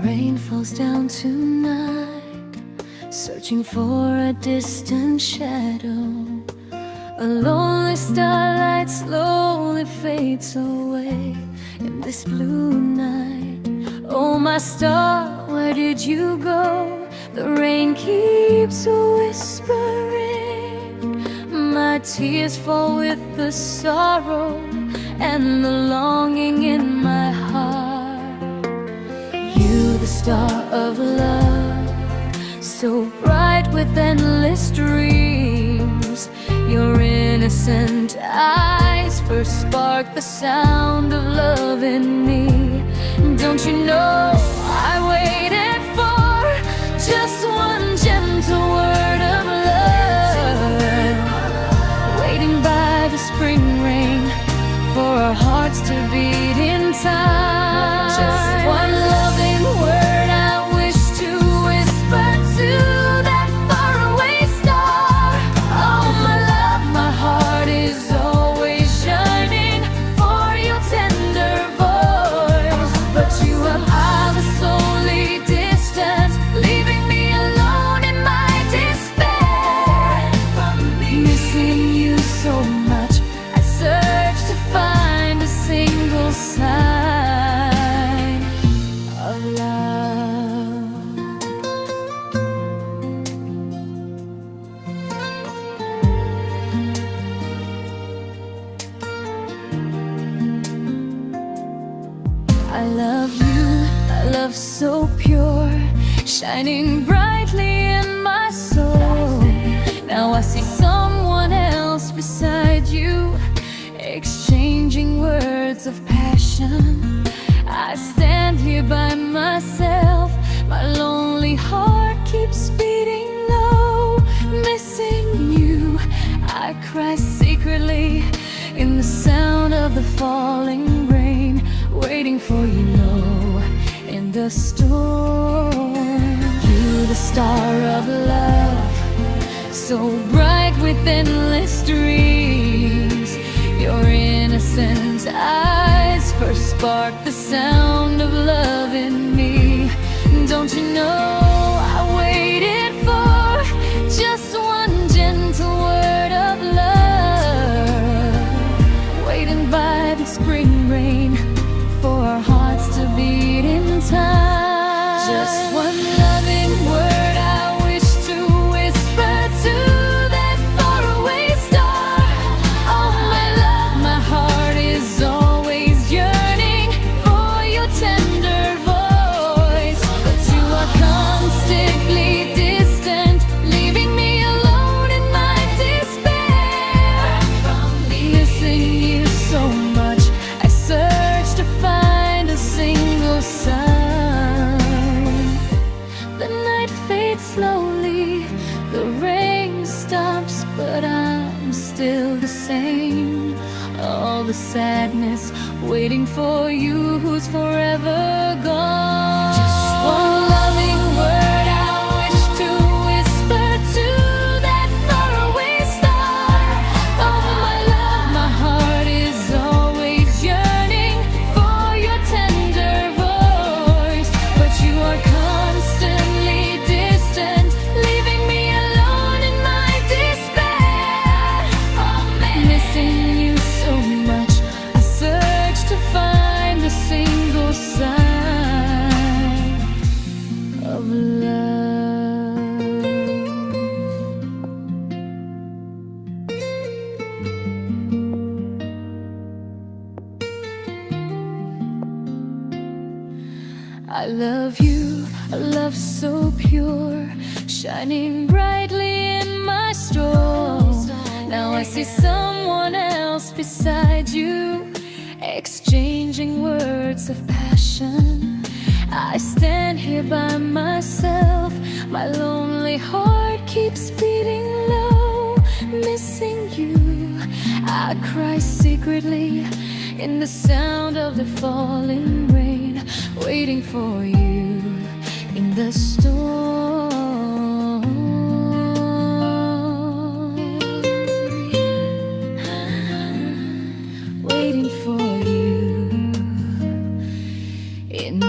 rain falls down tonight, searching for a distant shadow. A lonely starlight slowly fades away in this blue night. Oh, my star, where did you go? The rain keeps whispering. My tears fall with the sorrow and the longing in my heart. You, the star of love, so bright with endless dreams. Your innocent eyes first sparked the sound of love in me. Don't you know I waited for just one gentle word of love, waiting by the spring rain for our hearts to beat in time. Just one loving word I wish to whisper to that faraway star. Oh, my love, my heart is always yearning for your tender voice, but you are solely distant, leaving me alone in my despair. Missing you so much, I search to find a single sign of love. I love you, a love so pure, shining brightly in my soul. Now I see someone else beside you, exchanging words of passion. I stand here by myself, my lonely heart keeps beating low. Missing you, I cry secretly in the sound of the falling rain, waiting for you know in the storm. You, the star of love, so bright with endless dreams. Your innocent eyes first sparked the sound of love in me. Don't you know I waited for just one gentle word of love, waiting by the spring rain for our hearts to beat in time. Just one loving word I wish to whisper to that faraway star. Oh, my love, my heart is always yearning for your tender voice, but you are constantly distant, leaving me alone in my despair. Missing you so much, I search to find a single sign. The night fades slowly, the rain stops, but I'm still the same. All the sadness waiting for you who's forever gone. Just one loving word I wish to whisper to that faraway star. Oh, my love, my heart is always yearning for your tender voice, but you are constantly distant, leaving me alone in my despair. Missing you so much, I search to find a single sign of love. I love you, a love so pure, shining brightly in my storm. Now I see someone else beside you, exchanging words of passion. I stand here by myself, my lonely heart keeps beating low. Missing you, I cry secretly in the sound of the falling rain, waiting for you in the storm. Waiting for you in